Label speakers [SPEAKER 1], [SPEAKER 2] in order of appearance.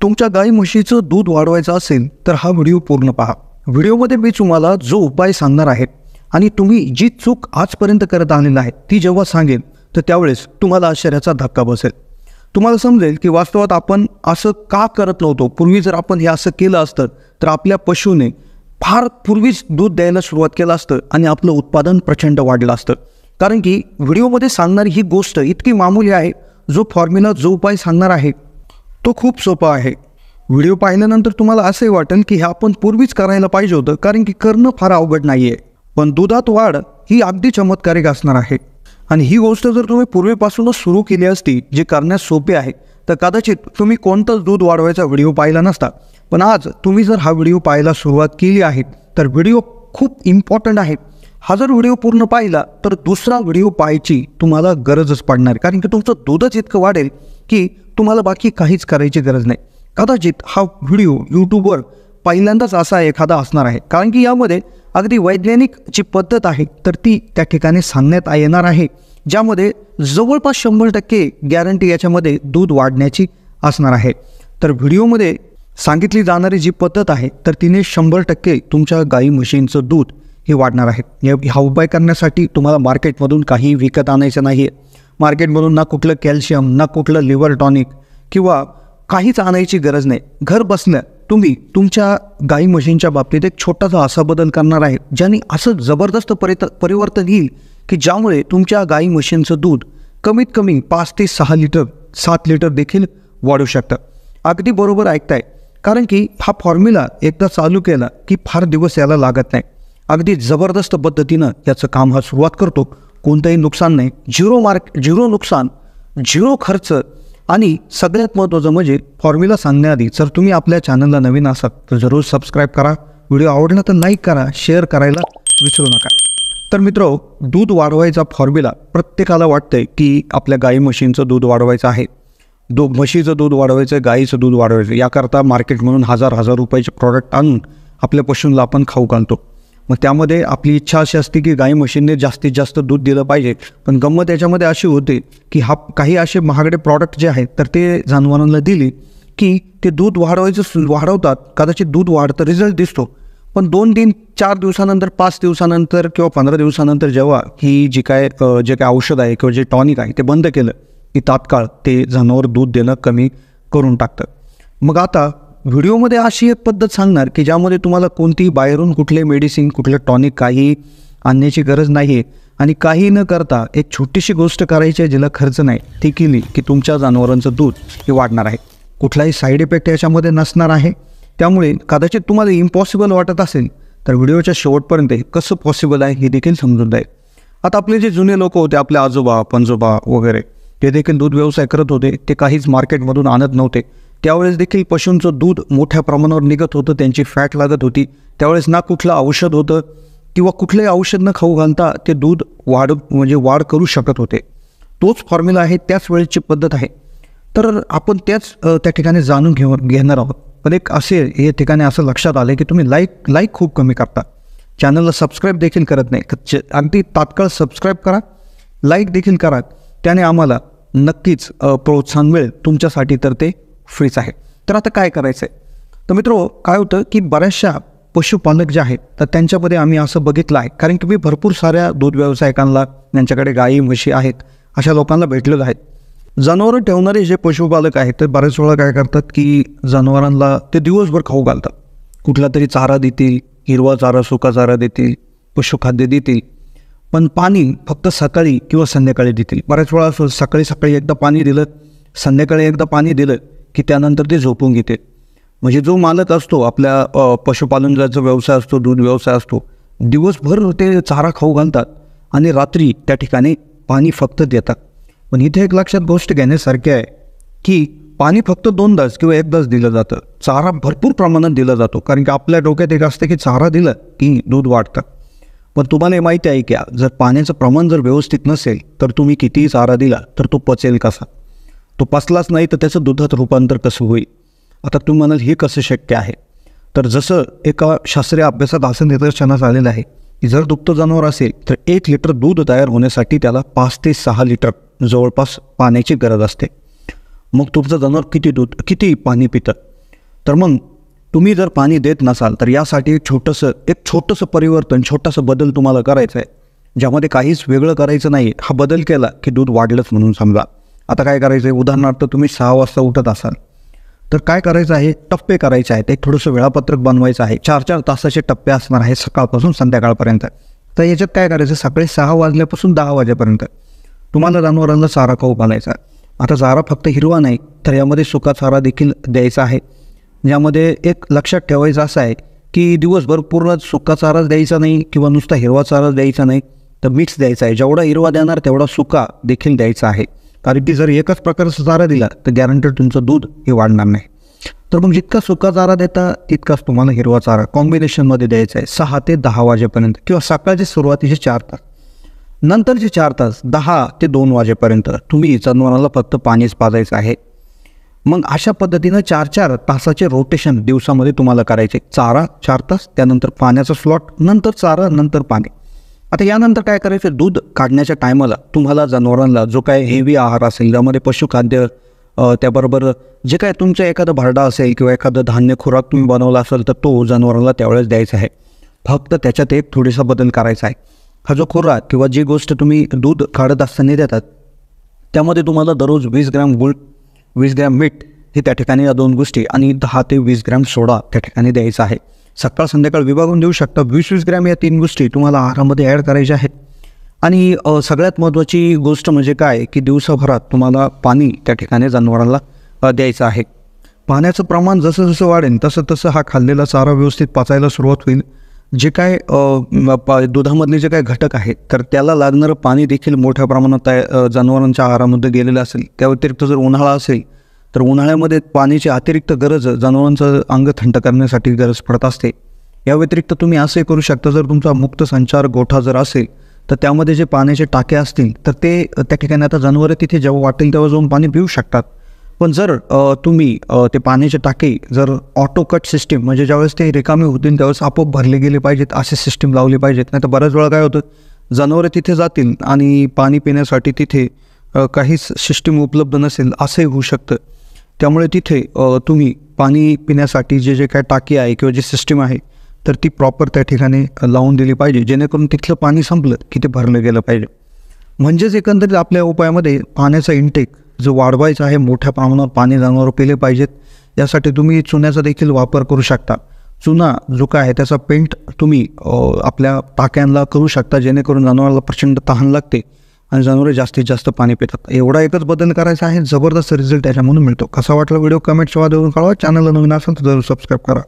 [SPEAKER 1] तुमच्या गाई म्हशीचं दूध वाढवायचं असेल तर हा व्हिडिओ पूर्ण पहा। व्हिडिओमध्ये मी तुम्हाला जो उपाय सांगणार आहे आणि तुम्ही जी चूक आजपर्यंत करत आलेला आहे ती जेव्हा सांगेन तर त्यावेळेस तुम्हाला आश्चर्याचा धक्का बसेल। तुम्हाला समजेल की वास्तवात आपण असं का करत नव्हतो। पूर्वी जर आपण हे असं केलं असतं तर आपल्या पशुने फार पूर्वीच दूध द्यायला सुरुवात केलं असतं आणि आपलं उत्पादन प्रचंड वाढलं असतं। कारण की व्हिडिओमध्ये सांगणारी ही गोष्ट इतकी मामूली आहे, जो फॉर्म्युला जो उपाय सांगणार आहे तो खूप सोपा आहे। व्हिडिओ पाहिल्यानंतर तुम्हाला असे वाटेल की हे आपण पूर्वीच करायला पाहिजे होतं, कारण की करणं फार अवघड नाही आहे। पण दुधात वाढ ही अगदी चमत्कारिक असणार आहे आणि ही गोष्ट जर तुम्ही पूर्वीपासूनच सुरू केली असती, जे करण्यास सोपे आहे, तर कदाचित तुम्ही कोणताच दूध वाढवायचा व्हिडिओ पाहिला नसता। पण आज तुम्ही जर हा व्हिडिओ पाहायला सुरुवात केली आहे तर व्हिडिओ खूप इम्पॉर्टंट आहे। हा जर व्हिडिओ पूर्ण पाहिला तर दुसरा व्हिडिओ पाहायची तुम्हाला गरजच पडणार, कारण की तुमचं दूधच इतकं वाढेल की तुम्हाला बाकी काहीच करायची गरज नाही। कदाचित हा व्हिडिओ यूट्यूबवर पहिल्यांदाच असा एखादा असणार आहे, कारण की यामध्ये अगदी वैज्ञानिक जी पद्धत आहे तर ती त्या ठिकाणी सांगण्यात येणार आहे, ज्यामध्ये जवळपास 100% गॅरंटी याच्यामध्ये दूध वाढण्याची असणार आहे। तर व्हिडिओमध्ये सांगितली जाणारी जी पद्धत आहे तर तिने 100% तुमच्या गाई म्हशींचं दूध हे वाढणार आहे। हा उपाय करण्यासाठी तुम्हाला मार्केटमधून काही विकत आणायचं नाही आहे। मार्केटमधून ना कुठलं कॅल्शियम, ना कुठलं लिव्हर टॉनिक किंवा काहीच आणायची गरज नाही। घर बसल्या तुम्ही तुमच्या गाई म्हशींच्या बाबतीत एक छोटासा असा बदल करणार आहे, ज्याने असं जबरदस्त परिवर्तन येईल की ज्यामुळे तुमच्या गाई म्हशींचं दूध कमीत कमी 5 ते 6 लिटर 7 लिटर देखील वाढू शकतं। अगदी बरोबर ऐकताय, कारण की हा फॉर्म्युला एकदा चालू केला की फार दिवस याला लागत नाही। अगदी जबरदस्त पद्धतीनं याचं काम हा सुरुवात करतो। कोणतंही नुकसान नाही, झिरो नुकसान, झिरो खर्च आणि सगळ्यात महत्त्वाचं म्हणजे फॉर्म्युला सांगण्याआधी जर तुम्ही आपल्या चॅनलला नवीन असाल तर जरूर सबस्क्राईब करा। व्हिडिओ आवडला तर लाईक करा, शेअर करायला विसरू नका। तर मित्रो, दूध वाढवायचा फॉर्म्युला प्रत्येकाला वाटतंय की आपल्या गाई म्हशींचं दूध वाढवायचं आहे, म्हशीचं दूध वाढवायचं, गाईचं दूध वाढवायचं। याकरता मार्केटमधून हजार रुपयाचे प्रॉडक्ट आणून आपल्या पशूंना आपण खाऊ घालतो। मग त्यामध्ये आपली इच्छा अशी असते की गाई म्हशींनी जास्तीत जास्त दूध दिलं पाहिजे, पण गंमत याच्यामध्ये अशी होते की काही असे महागडे प्रॉडक्ट जे आहेत तर ते जनावरांना दिली की ते दूध वाढवतात। कदाचित दूध वाढतं, रिझल्ट दिसतो, पण 2-3 4 दिवसानंतर, 5 दिवसानंतर किंवा 15 दिवसानंतर जेव्हा ही जे काय औषध आहे किंवा जे टॉनिक आहे ते बंद केलं की तात्काळ ते जनावर दूध देणं कमी करून टाकतं। मग आता व्हिडिओमध्ये अशी एक पद्धत सांगणार की ज्यामध्ये तुम्हाला कोणतीही बाहेरून कुठले मेडिसिन, कुठलं टॉनिक काही आणण्याची गरज नाही आहे आणि काही न करता एक छोटीशी गोष्ट करायची आहे, जिला खर्च नाही, ती केली की तुमच्या जनावरांचं दूध हे वाढणार आहे। कुठलाही साईड इफेक्ट याच्यामध्ये नसणार आहे। त्यामुळे कदाचित तुम्हाला इम्पॉसिबल वाटत असेल तर व्हिडिओच्या शेवटपर्यंत कसं पॉसिबल आहे हे देखील समजून जाईल। आता आपले जे जुने लोक होते, आपले आजोबा पणजोबा वगैरे, ते देखील दूध व्यवसाय करत होते। ते काहीच मार्केटमधून आणत नव्हते। त्यावेळेस देखील पशूंचं दूध मोठ्या प्रमाणावर निघत होतं, त्यांची फॅट लागत होती। त्यावेळेस ना कुठलं औषध होतं किंवा कुठलंही औषध न खाऊ घालता ते दूध वाढ करू शकत होते। तोच फॉर्म्युला आहे, त्याच वेळेची पद्धत आहे। तर आपण त्या ठिकाणी जाणून घेणार आहोत। पण एक असे या ठिकाणी असं लक्षात आलं की तुम्ही लाईक खूप कमी करता, चॅनलला सबस्क्राईब देखील करत नाही। अगदी तात्काळ सबस्क्राईब करा, लाईक देखील करा, त्याने आम्हाला नक्कीच प्रोत्साहन मिळेल तुमच्यासाठी, तर ते फ्रीच आहे। तर आता काय करायचं आहे, तर मित्रो काय होतं की बऱ्याचशा पशुपालक जे आहेत तर त्यांच्यामध्ये आम्ही असं बघितलं आहे, कारण की मी भरपूर साऱ्या दूध व्यावसायिकांना, ज्यांच्याकडे गाई म्हशी आहेत अशा लोकांना भेटलेलं आहे। जनावरं ठेवणारे जे पशुपालक आहेत तर बऱ्याच वेळा काय करतात की जनावरांना ते दिवसभर खाऊ घालतात। कुठला तरी चारा देतील, हिरवा चारा, सुका चारा देतील, पशुखाद्य देतील, पण पाणी फक्त सकाळी किंवा संध्याकाळी देतील। बऱ्याच वेळा सकाळी एकदा पाणी दिलं, संध्याकाळी एकदा पाणी दिलं की त्यानंतर ते झोपून घेते। म्हणजे जो मालक असतो, आपल्या पशुपालनाचा व्यवसाय असतो, दूध व्यवसाय असतो, दिवसभर ते चारा खाऊ घालतात आणि रात्री त्या ठिकाणी पाणी फक्त देतात। पण इथे एक लक्षात गोष्ट घेण्यासारखी आहे की पाणी फक्त 2दाच किंवा 1दाच दिलं जातं, चारा भरपूर प्रमाणात दिला जातो। कारण की आपल्या डोक्यात एक असतं की चारा दिलं की दूध वाढतं, पण तुम्हाला हे माहिती आहे की जर पाण्याचं प्रमाण जर व्यवस्थित नसेल तर तुम्ही कितीही चारा दिला तर तो पचेल कसा? तो पचलाच नाही तर त्याचं दुधात रूपांतर कसं होईल? आता तुम्ही म्हणाल हे कसं शक्य आहे? तर जसं एका शास्त्रीय अभ्यासात असं निदर्शनास आलेलं आहे की जर दुभतं जनावर असेल तर 1 लिटर दूध तयार होण्यासाठी त्याला 5 ते 6 लिटर जवळपास पाण्याची गरज असते। मग तुमचं जनावर किती पाणी पितं? तर मग तुम्ही जर पाणी देत नसाल तर यासाठी एक छोटंसं परिवर्तन, छोटासा बदल तुम्हाला करायचा आहे, ज्यामध्ये काहीच वेगळं करायचं नाही. हा बदल केला की दूध वाढलंच म्हणून समजा. आता काय करायचं आहे, उदाहरणार्थ तुम्ही 6 वाजता उठत असाल तर काय करायचं आहे, टप्पे करायचे आहेत. एक थोडंसं वेळापत्रक बनवायचं आहे. 4-4 तासाचे टप्पे असणार आहेत सकाळपासून संध्याकाळपर्यंत. तर याच्यात काय करायचं, सकाळी 6 वाजल्यापासून 10 वाजेपर्यंत तुम्हाला जनावरांना चारा खाऊ घालायचा. आता चारा फक्त हिरवा नाही तर यामध्ये सुका चारा देखील द्यायचा आहे. यामध्ये एक लक्षात ठेवायचं असं आहे की दिवसभर पूर्ण सुका चाराच द्यायचा नाही किंवा नुसता हिरवा चाराच द्यायचा नाही, तर मिक्स द्यायचा आहे. जेवढा हिरवा देणार तेवढा सुका देखील द्यायचा आहे. कारण की जर एकच प्रकारचा चारा दिला तर गॅरंटेड तुमचं दूध हे वाढणार नाही. तर मग जितका सुका चारा देता तितकाच तुम्हाला हिरवा चारा कॉम्बिनेशनमध्ये द्यायचा आहे 6 ते 10 वाजेपर्यंत, किंवा सकाळचे सुरुवातीचे 4 तास, नंतरचे 4 तास 10 ते 2 वाजेपर्यंत तुम्ही जनावरांना फक्त पाणीच पाजायचं आहे. मग अशा पद्धतीनं 4-4 तासाचे रोटेशन दिवसामध्ये तुम्हाला करायचे. चारा 4 तास, त्यानंतर पाण्याचा स्लॉट, नंतर चारा, नंतर पाणी. आता यानंतर काय करायचं, दूध काढण्याच्या टायमाला तुम्हाला जनावरांना जो काय हेवी आहार असेल, ज्यामध्ये पशुखाद्य, त्याबरोबर जे काय तुमचं एखादं भारडा असेल किंवा एखादं धान्य खुराक तुम्ही बनवला असेल तर तो जनावरांना त्यावेळेस द्यायचा आहे. फक्त त्याच्यात एक थोडासा बदल करायचा आहे. हा जो खुराक किंवा जी गोष्ट तुम्ही दूध काढत असताना देतात त्यामध्ये तुम्हाला दररोज 20 ग्रॅम गूळ, 20 ग्रॅम मीठ हे त्या ठिकाणी या 2 गोष्टी, आणि 10 ते 20 ग्रॅम सोडा त्या ठिकाणी द्यायचा आहे. सकाळ संध्याकाळ विभागून देऊ शकता. 20-20 ग्रॅम या 3 गोष्टी तुम्हाला आहारामध्ये ॲड करायच्या आहेत. आणि सगळ्यात महत्त्वाची गोष्ट म्हणजे काय की दिवसाभरात तुम्हाला पाणी त्या ठिकाणी जनावरांना द्यायचं आहे. पाण्याचं प्रमाण जसं जसं वाढेल तसं तसं हा खाल्लेला चारा व्यवस्थित पचायला सुरुवात होईल. जे काय दुधामधले जे काय घटक आहेत तर त्याला लागणारं पाणी देखील मोठ्या प्रमाणात जनावरांच्या आहारामध्ये गेलेलं असेल. त्या व्यतिरिक्त जर उन्हाळा असेल तर उन्हाळ्यामध्ये पाण्याची अतिरिक्त गरज जनावरांचं अंग थंड करण्यासाठी गरज पडत असते. या व्यतिरिक्त तुम्ही असंही करू शकता, जर तुमचा मुक्त संचार गोठा जर असेल तर त्यामध्ये जे पाण्याचे टाके असतील तर ते त्या ठिकाणी आता जनावरं तिथे जेव्हा वाटेल तेव्हा जाऊन पाणी पिऊ शकतात. पण जर तुम्ही ते पाण्याचे टाके जर ऑटो कट सिस्टीम, म्हणजे ज्यावेळेस ते रिकामे होतील त्यावेळेस आपोआप भरले गेले पाहिजेत असे सिस्टीम लावली पाहिजेत. नाही तर बऱ्याच वेळा काय होतं, जनावरं तिथे जातील आणि पाणी पिण्यासाठी तिथे काहीच सिस्टीम उपलब्ध नसेल असंही होऊ शकतं. त्यामुळे तिथे तुम्ही पाणी पिण्यासाठी जे काय टाकी आहे किंवा जी सिस्टीम आहे तर ती प्रॉपर त्या ठिकाणी लावून दिली पाहिजे, जेणेकरून तिथलं पाणी संपलं की ते भरलं गेलं पाहिजे. म्हणजेच एकंदरीत आपल्या उपायामध्ये पाण्याचा इंटेक जो वाढवायचा आहे, मोठ्या प्रमाणावर पाणी जनावर पिले पाहिजेत. यासाठी तुम्ही चुन्याचा देखील वापर करू शकता. चुना जो काय आहे त्याचा पेंट तुम्ही आपल्या टाक्यांना करू शकता, जेणेकरून जनावराला प्रचंड तहान लागते आणि जनावरे जास्तीत जास्त पाणी पितात. एवढा एकच बदल करायचा आहे, जबरदस्त रिझल्ट त्याच्यामधून मिळतो. कसा वाटला व्हिडिओ कमेंटच्या वादळून कळवा. चॅनलला नवीन असेल तर जरूर सबस्क्राईब करा.